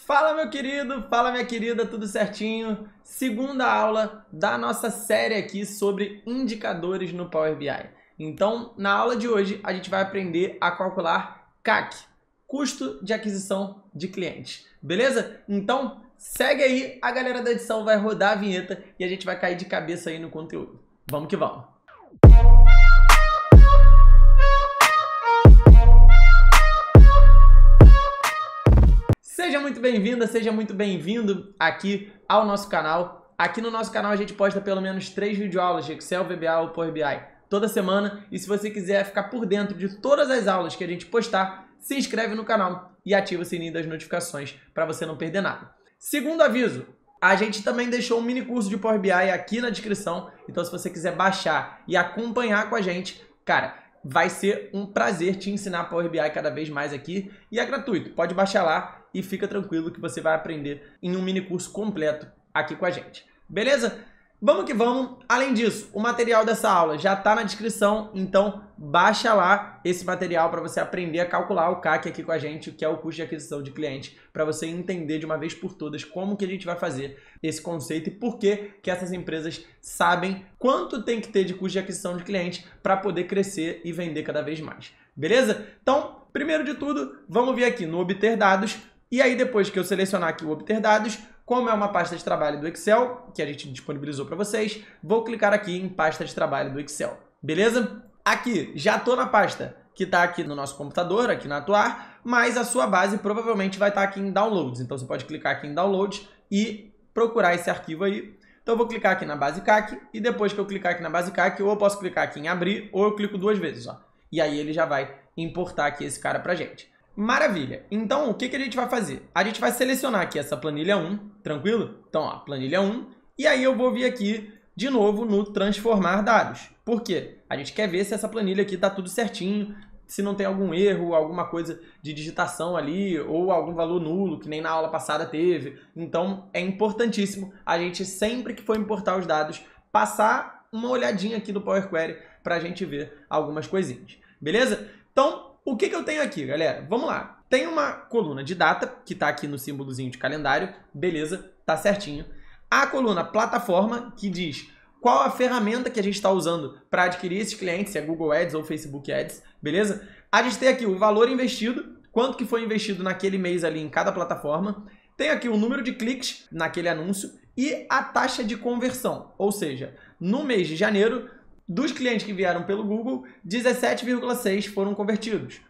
Fala meu querido, fala minha querida, tudo certinho? Segunda aula da nossa série aqui sobre indicadores no Power BI. Então, na aula de hoje, a gente vai aprender a calcular CAC, custo de aquisição de clientes, beleza? Então, segue aí, a galera da edição vai rodar a vinheta e a gente vai cair de cabeça aí no conteúdo. Vamos que vamos! Seja muito bem-vinda, seja muito bem-vindo aqui ao nosso canal. Aqui no nosso canal a gente posta pelo menos 3 videoaulas de Excel, VBA ou Power BI toda semana. E se você quiser ficar por dentro de todas as aulas que a gente postar, se inscreve no canal e ativa o sininho das notificações para você não perder nada. Segundo aviso, a gente também deixou um mini curso de Power BI aqui na descrição. Então se você quiser baixar e acompanhar com a gente, cara, vai ser um prazer te ensinar Power BI cada vez mais aqui. E é gratuito, pode baixar lá. E fica tranquilo que você vai aprender em um mini curso completo aqui com a gente. Beleza? Vamos que vamos. Além disso, o material dessa aula já está na descrição, então baixa lá esse material para você aprender a calcular o CAC aqui com a gente, que é o custo de aquisição de cliente, para você entender de uma vez por todas como que a gente vai fazer esse conceito e por que essas empresas sabem quanto tem que ter de custo de aquisição de cliente para poder crescer e vender cada vez mais. Beleza? Então, primeiro de tudo, vamos vir aqui no Obter Dados. E aí, depois que eu selecionar aqui o Obter Dados, como é uma pasta de trabalho do Excel, que a gente disponibilizou para vocês, vou clicar aqui em pasta de trabalho do Excel. Beleza? Aqui, já estou na pasta que está aqui no nosso computador, aqui na Atuar, mas a sua base provavelmente vai estar aqui em Downloads. Então, você pode clicar aqui em Downloads e procurar esse arquivo aí. Então, eu vou clicar aqui na base CAC e depois que eu clicar aqui na base CAC, ou eu posso clicar aqui em Abrir, ou eu clico 2 vezes, ó. E aí, ele já vai importar aqui esse cara para a gente. Maravilha! Então, o que a gente vai fazer? A gente vai selecionar aqui essa planilha 1, tranquilo? Então, ó, planilha 1. E aí eu vou vir aqui de novo no transformar dados. Por quê? A gente quer ver se essa planilha aqui está tudo certinho, se não tem algum erro, alguma coisa de digitação ali, ou algum valor nulo, que nem na aula passada teve. Então, é importantíssimo a gente, sempre que for importar os dados, passar uma olhadinha aqui no Power Query para a gente ver algumas coisinhas. Beleza? Então, o que eu tenho aqui, galera? Vamos lá. Tem uma coluna de data, que está aqui no símbolozinho de calendário. Beleza, tá certinho. A coluna plataforma, que diz qual a ferramenta que a gente está usando para adquirir esses clientes, se é Google Ads ou Facebook Ads, beleza? A gente tem aqui o valor investido, quanto que foi investido naquele mês ali em cada plataforma. Tem aqui o número de cliques naquele anúncio e a taxa de conversão. Ou seja, no mês de janeiro, dos clientes que vieram pelo Google, 17,6% foram convertidos,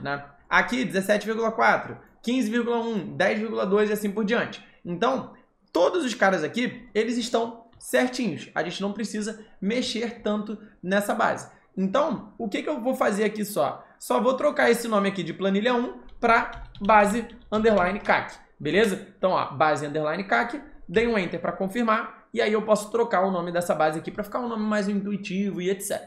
né? Aqui, 17,4%, 15,1%, 10,2% e assim por diante. Então, todos os caras aqui, eles estão certinhos. A gente não precisa mexer tanto nessa base. Então, o que eu vou fazer aqui só? Só vou trocar esse nome aqui de planilha 1 para base underline CAC, beleza? Então, ó, base underline CAC, dei um Enter para confirmar. E aí eu posso trocar o nome dessa base aqui para ficar um nome mais intuitivo e etc.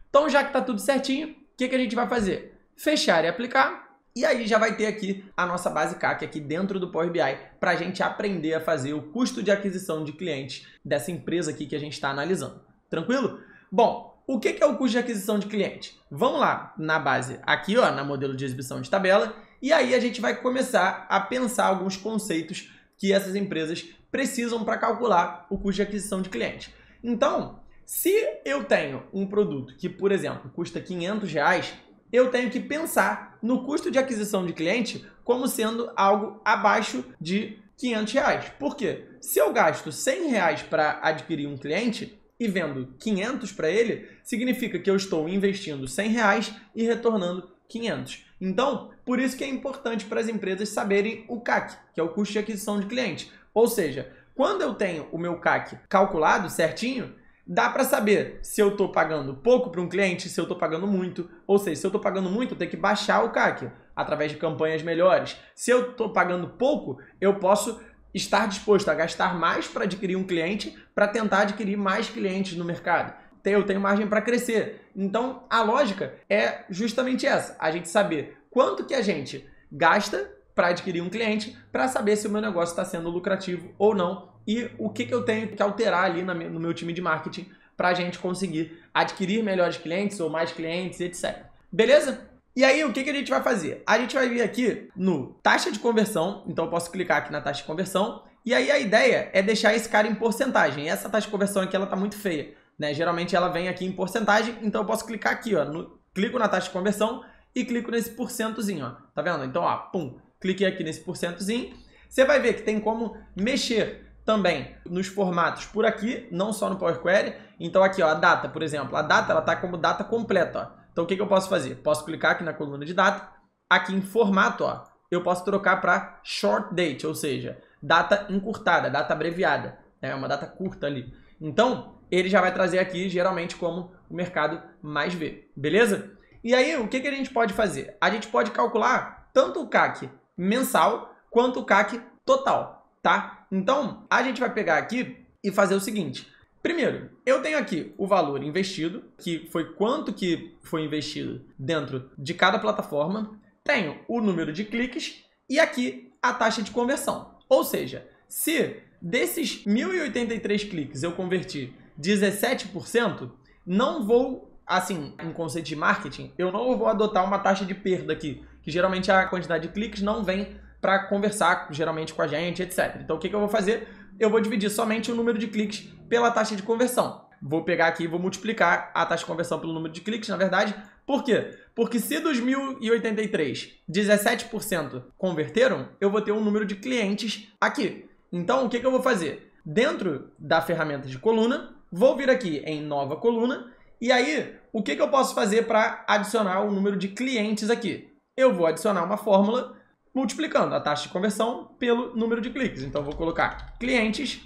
Então, já que está tudo certinho, o que a gente vai fazer? Fechar e aplicar. E aí já vai ter aqui a nossa base CAC aqui dentro do Power BI para a gente aprender a fazer o custo de aquisição de clientes dessa empresa aqui que a gente está analisando. Tranquilo? Bom, o que é o custo de aquisição de cliente? Vamos lá na base aqui, ó, na modelo de exibição de tabela. E aí a gente vai começar a pensar alguns conceitos que essas empresas precisam para calcular o custo de aquisição de cliente. Então, se eu tenho um produto que, por exemplo, custa R$500, eu tenho que pensar no custo de aquisição de cliente como sendo algo abaixo de R$500. Por quê? Se eu gasto R$100 para adquirir um cliente e vendo 500 para ele, significa que eu estou investindo R$100 e retornando 500. Então, por isso que é importante para as empresas saberem o CAC, que é o custo de aquisição de cliente. Ou seja, quando eu tenho o meu CAC calculado certinho, dá para saber se eu estou pagando pouco para um cliente, se eu estou pagando muito. Ou seja, se eu estou pagando muito, eu tenho que baixar o CAC através de campanhas melhores. Se eu estou pagando pouco, eu posso estar disposto a gastar mais para adquirir um cliente, para tentar adquirir mais clientes no mercado. Eu tenho margem para crescer. Então, a lógica é justamente essa. A gente saber quanto que a gente gasta para adquirir um cliente, para saber se o meu negócio está sendo lucrativo ou não e o que eu tenho que alterar ali no meu time de marketing para a gente conseguir adquirir melhores clientes ou mais clientes, etc. Beleza? E aí, o que a gente vai fazer? A gente vai vir aqui no taxa de conversão, então eu posso clicar aqui na taxa de conversão, e aí a ideia é deixar esse cara em porcentagem. Essa taxa de conversão aqui, ela tá muito feia, né? Geralmente ela vem aqui em porcentagem, então eu posso clicar aqui, ó, clico na taxa de conversão e clico nesse porcentozinho, ó, tá vendo? Então, ó, pum, cliquei aqui nesse porcentozinho. Você vai ver que tem como mexer também nos formatos por aqui, não só no Power Query. Então aqui, ó, a data, por exemplo, a data ela tá como data completa, ó. Então o que eu posso fazer? Posso clicar aqui na coluna de data, aqui em formato, ó, eu posso trocar para short date, ou seja, data encurtada, data abreviada, é uma data curta ali. Então, ele já vai trazer aqui, geralmente, como o mercado mais vê, beleza? E aí, o que a gente pode fazer? A gente pode calcular tanto o CAC mensal quanto o CAC total, tá? Então, a gente vai pegar aqui e fazer o seguinte. Primeiro, eu tenho aqui o valor investido, que foi quanto que foi investido dentro de cada plataforma. Tenho o número de cliques e aqui a taxa de conversão. Ou seja, se desses 1.083 cliques eu converti 17%, não vou, assim, em conceito de marketing, eu não vou adotar uma taxa de perda aqui, que geralmente a quantidade de cliques não vem para conversar geralmente com a gente, etc. Então o que eu vou fazer? Eu vou dividir somente o número de cliques pela taxa de conversão. Vou pegar aqui e vou multiplicar a taxa de conversão pelo número de cliques, na verdade. Por quê? Porque se dos 1.083, 17% converteram, eu vou ter um número de clientes aqui. Então, o que eu vou fazer? Dentro da ferramenta de coluna, vou vir aqui em nova coluna. E aí, o que eu posso fazer para adicionar o número de clientes aqui? Eu vou adicionar uma fórmula multiplicando a taxa de conversão pelo número de cliques. Então, eu vou colocar clientes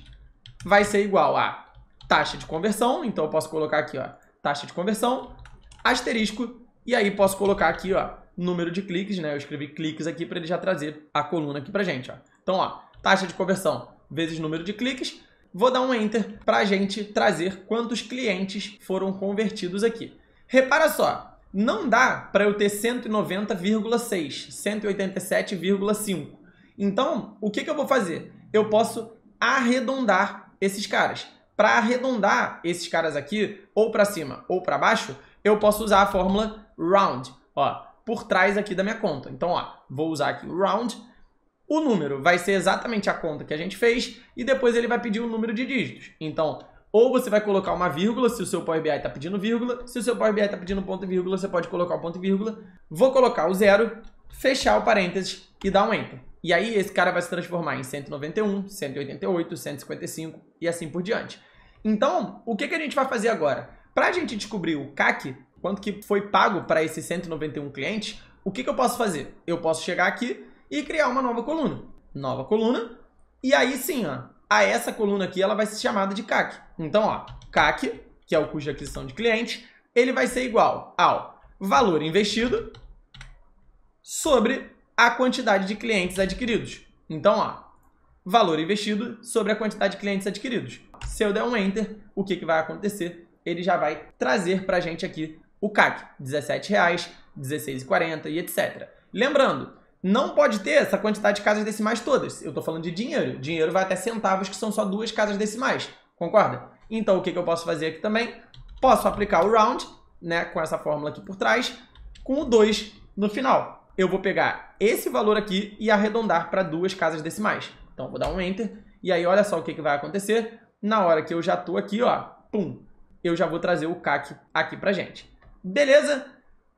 vai ser igual a taxa de conversão. Então, eu posso colocar aqui, ó, taxa de conversão, asterisco, e aí posso colocar aqui, ó, número de cliques, né? Eu escrevi cliques aqui para ele já trazer a coluna aqui pra gente, ó. Então, ó, taxa de conversão vezes número de cliques. Vou dar um Enter para a gente trazer quantos clientes foram convertidos aqui. Repara só. Não dá para eu ter 190,6, 187,5. Então, o que eu vou fazer? Eu posso arredondar esses caras. Para arredondar esses caras aqui, ou para cima ou para baixo, eu posso usar a fórmula round, ó, por trás aqui da minha conta. Então, ó, vou usar aqui o round. O número vai ser exatamente a conta que a gente fez e depois ele vai pedir o número de dígitos. Então, ou você vai colocar uma vírgula se o seu Power BI está pedindo vírgula. Se o seu Power BI está pedindo ponto e vírgula, você pode colocar o ponto e vírgula. Vou colocar o zero, fechar o parênteses e dar um Enter. E aí esse cara vai se transformar em 191, 188, 155 e assim por diante. Então, o que a gente vai fazer agora? Para a gente descobrir o CAC, quanto que foi pago para esses 191 clientes, o que eu posso fazer? Eu posso chegar aqui e criar uma nova coluna. Nova coluna. E aí sim, ó, a essa coluna aqui ela vai ser chamada de CAC. Então, ó, CAC, que é o custo de aquisição de cliente, ele vai ser igual ao valor investido sobre a quantidade de clientes adquiridos. Então, ó, valor investido sobre a quantidade de clientes adquiridos. Se eu der um Enter, o que vai acontecer? Ele já vai trazer para a gente aqui o CAC, R$17, R$16,40 e etc. Lembrando, não pode ter essa quantidade de casas decimais todas. Eu estou falando de dinheiro. Dinheiro vai até centavos, que são só 2 casas decimais. Concorda? Então, o que eu posso fazer aqui também? Posso aplicar o round, né, com essa fórmula aqui por trás, com o 2 no final. Eu vou pegar esse valor aqui e arredondar para 2 casas decimais. Então, vou dar um Enter. E aí, olha só o que vai acontecer. Na hora que eu já estou aqui, ó, pum, eu já vou trazer o CAC aqui pra gente. Beleza?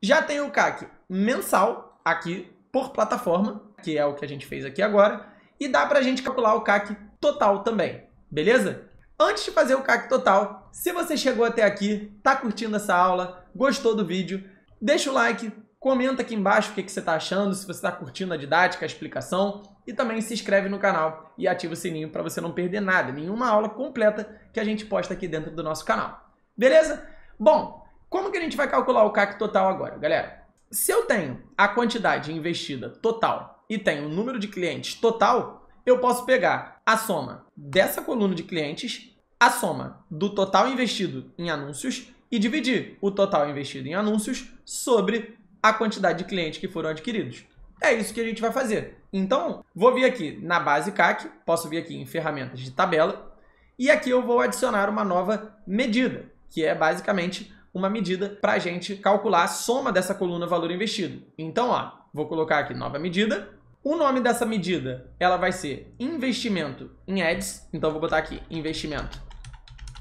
Já tem o CAC mensal aqui por plataforma, que é o que a gente fez aqui agora, e dá pra gente calcular o CAC total também, beleza? Antes de fazer o CAC total, se você chegou até aqui, tá curtindo essa aula, gostou do vídeo, deixa o like, comenta aqui embaixo o que você tá achando, se você tá curtindo a didática, a explicação, e também se inscreve no canal e ativa o sininho para você não perder nada, nenhuma aula completa que a gente posta aqui dentro do nosso canal. Beleza? Bom, como que a gente vai calcular o CAC total agora, galera? Se eu tenho a quantidade investida total e tenho o número de clientes total, eu posso pegar a soma dessa coluna de clientes, a soma do total investido em anúncios e dividir o total investido em anúncios sobre a quantidade de clientes que foram adquiridos. É isso que a gente vai fazer. Então, vou vir aqui na base CAC, posso vir aqui em ferramentas de tabela, e aqui eu vou adicionar uma nova medida, que é basicamente uma medida para a gente calcular a soma dessa coluna valor investido. Então, ó, vou colocar aqui nova medida. O nome dessa medida, ela vai ser investimento em ads. Então, vou botar aqui investimento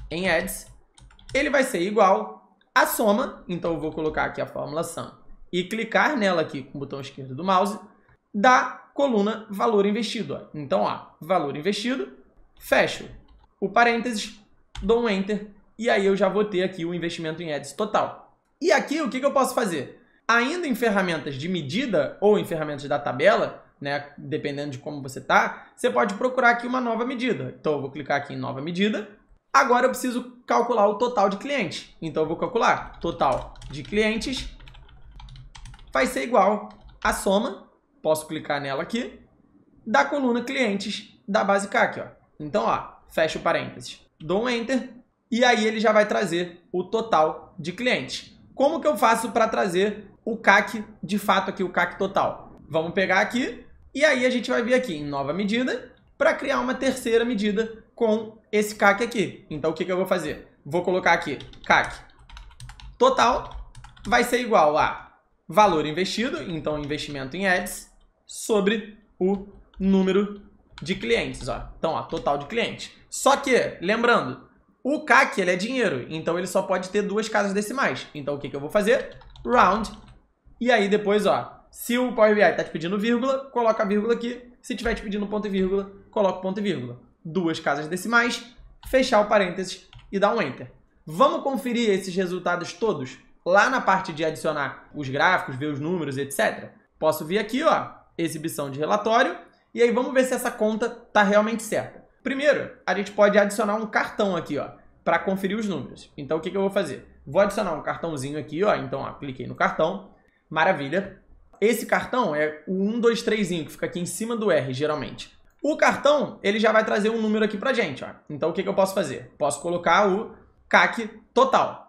em ads. Ele vai ser igual a soma. Então, eu vou colocar aqui a fórmula sum e clicar nela aqui com o botão esquerdo do mouse da coluna valor investido. Ó. Então, ó, valor investido, fecho o parênteses, dou um enter e aí eu já vou ter aqui o investimento em ads total. E aqui, o que eu posso fazer? Ainda em ferramentas de medida ou em ferramentas da tabela, né, dependendo de como você tá, você pode procurar aqui uma nova medida. Então, eu vou clicar aqui em nova medida. Agora, eu preciso calcular o total de clientes. Então, eu vou calcular total de clientes vai ser igual a soma, posso clicar nela aqui, da coluna clientes da base CAC. Ó. Então, ó, fecho o parênteses, dou um enter e aí ele já vai trazer o total de clientes. Como que eu faço para trazer o CAC, de fato aqui o CAC total? Vamos pegar aqui e aí a gente vai vir aqui em nova medida para criar uma terceira medida com esse CAC aqui. Então, o que eu vou fazer? Vou colocar aqui CAC total vai ser igual a valor investido, então investimento em ads, sobre o número de clientes. Ó. Então, ó, total de clientes. Só que, lembrando, o CAC ele é dinheiro, então ele só pode ter duas casas decimais. Então, o que eu vou fazer? Round. E aí, depois, ó, se o Power BI está te pedindo vírgula, coloca a vírgula aqui. Se estiver te pedindo ponto e vírgula, coloca ponto e vírgula. Duas casas decimais, fechar o parênteses e dar um enter. Vamos conferir esses resultados todos lá na parte de adicionar os gráficos, ver os números, etc. Posso vir aqui, ó, exibição de relatório, e aí vamos ver se essa conta está realmente certa. Primeiro, a gente pode adicionar um cartão aqui, ó, para conferir os números. Então, o que eu vou fazer? Vou adicionar um cartãozinho aqui, ó, então, ó, cliquei no cartão, maravilha. Esse cartão é o 123zinho, que fica aqui em cima do R, geralmente. O cartão, ele já vai trazer um número aqui pra gente, ó. Então, o que eu posso fazer? Posso colocar o CAC total.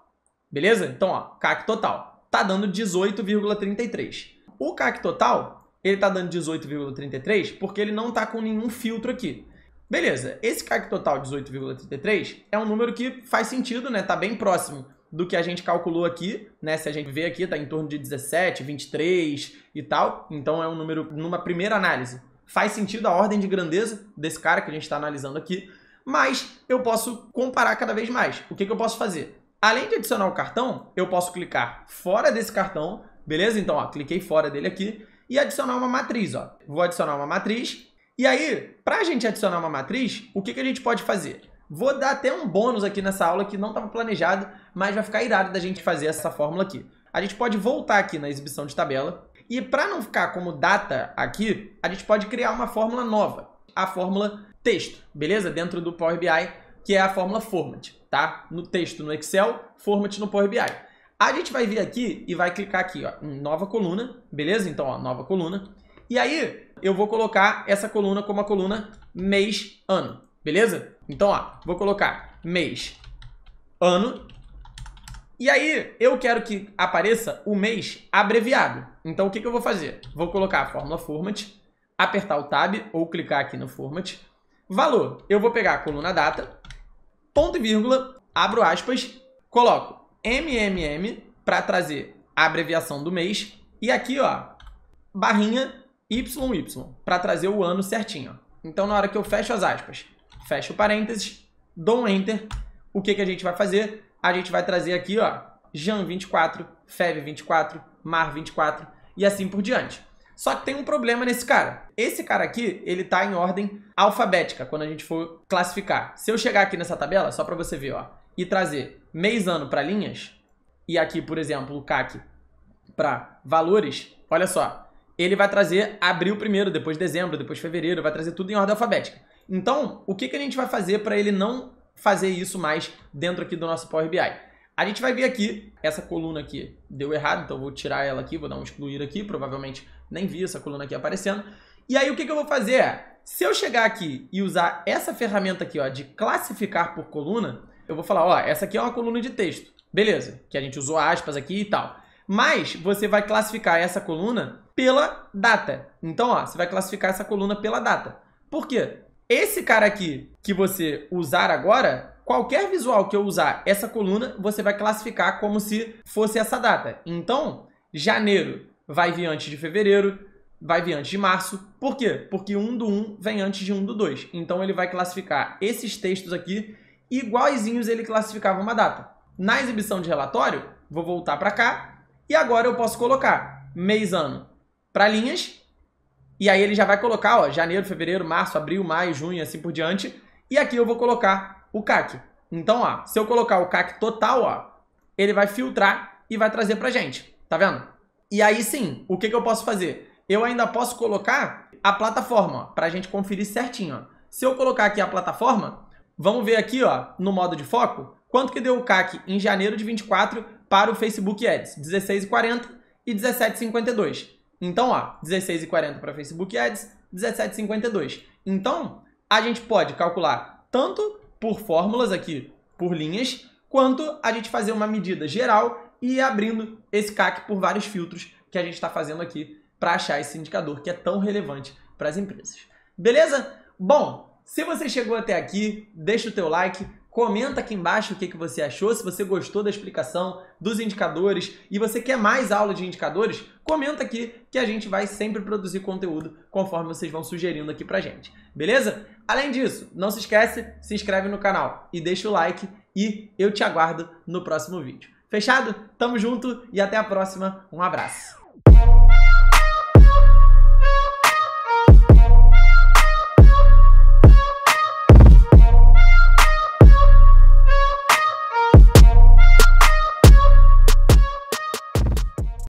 Beleza? Então, ó, CAC total. Tá dando 18,33. O CAC total, ele tá dando 18,33 porque ele não tá com nenhum filtro aqui. Beleza, esse CAC total 18,33 é um número que faz sentido, né? Tá bem próximo do que a gente calculou aqui, né? Se a gente ver aqui, tá em torno de 17, 23 e tal. Então, é um número, numa primeira análise, faz sentido a ordem de grandeza desse cara que a gente está analisando aqui. Mas eu posso comparar cada vez mais. O que eu posso fazer? Além de adicionar o cartão, eu posso clicar fora desse cartão, beleza? Então, ó, cliquei fora dele aqui e adicionar uma matriz, ó. Vou adicionar uma matriz. E aí, para a gente adicionar uma matriz, o que a gente pode fazer? Vou dar até um bônus aqui nessa aula que não estava planejado, mas vai ficar irado da gente fazer essa fórmula aqui. A gente pode voltar aqui na exibição de tabela e para não ficar como data aqui, a gente pode criar uma fórmula nova, a fórmula texto, beleza? Dentro do Power BI, que é a fórmula format, tá? No texto no Excel, format no Power BI. A gente vai vir aqui e vai clicar aqui, ó, em nova coluna, beleza? Então, ó, nova coluna. E aí, eu vou colocar essa coluna como a coluna mês, ano, beleza? Então, ó, vou colocar mês, ano. E aí, eu quero que apareça o mês abreviado. Então, o que eu vou fazer? Vou colocar a fórmula format, apertar o tab ou clicar aqui no format. Valor, eu vou pegar a coluna data, ponto e vírgula, abro aspas, coloco MMM para trazer a abreviação do mês. E aqui, ó, barrinha YY para trazer o ano certinho. Ó. Então, na hora que eu fecho as aspas, fecho o parênteses, dou um enter, o que a gente vai fazer? A gente vai trazer aqui, ó, Jan 24, Fev 24, Mar 24 e assim por diante. Só que tem um problema nesse cara. Esse cara aqui, ele tá em ordem alfabética quando a gente for classificar. Se eu chegar aqui nessa tabela, só para você ver, ó, e trazer mês, ano para linhas, e aqui, por exemplo, o CAC para valores, olha só, ele vai trazer abril primeiro, depois dezembro, depois fevereiro, vai trazer tudo em ordem alfabética. Então, o que a gente vai fazer para ele não fazer isso mais dentro aqui do nosso Power BI? A gente vai vir aqui, essa coluna aqui deu errado, então eu vou tirar ela aqui, vou dar um excluir aqui, provavelmente nem vi essa coluna aqui aparecendo. E aí o que eu vou fazer é, se eu chegar aqui e usar essa ferramenta aqui, ó, de classificar por coluna, eu vou falar, ó, essa aqui é uma coluna de texto, beleza, que a gente usou aspas aqui e tal. Mas você vai classificar essa coluna pela data. Então, ó, você vai classificar essa coluna pela data. Por quê? Esse cara aqui que você usar agora qualquer visual que eu usar essa coluna, você vai classificar como se fosse essa data. Então, janeiro vai vir antes de fevereiro, vai vir antes de março. Por quê? Porque 1/1 vem antes de 1/2. Então, ele vai classificar esses textos aqui iguaizinhos ele classificava uma data. Na exibição de relatório, vou voltar para cá e agora eu posso colocar mês, ano para linhas. E aí ele já vai colocar, ó, janeiro, fevereiro, março, abril, maio, junho, assim por diante. E aqui eu vou colocar o CAC. Então, ó, se eu colocar o CAC total, ó, ele vai filtrar e vai trazer pra gente. Tá vendo? E aí sim, o que eu posso fazer? Eu ainda posso colocar a plataforma, ó, pra gente conferir certinho, ó. Se eu colocar aqui a plataforma, vamos ver aqui, ó, no modo de foco, quanto que deu o CAC em janeiro de 24 para o Facebook Ads? 16,40 e 17,52. Então, ó, 16,40 para Facebook Ads, 17,52. Então, a gente pode calcular tanto por fórmulas aqui, por linhas, quanto a gente fazer uma medida geral e ir abrindo esse CAC por vários filtros que a gente está fazendo aqui para achar esse indicador que é tão relevante para as empresas. Beleza? Bom, se você chegou até aqui, deixa o teu like, comenta aqui embaixo o que você achou, se você gostou da explicação dos indicadores e você quer mais aula de indicadores, comenta aqui que a gente vai sempre produzir conteúdo conforme vocês vão sugerindo aqui pra gente, beleza? Além disso, não se esquece, se inscreve no canal e deixa o like e eu te aguardo no próximo vídeo. Fechado? Tamo junto e até a próxima. Um abraço!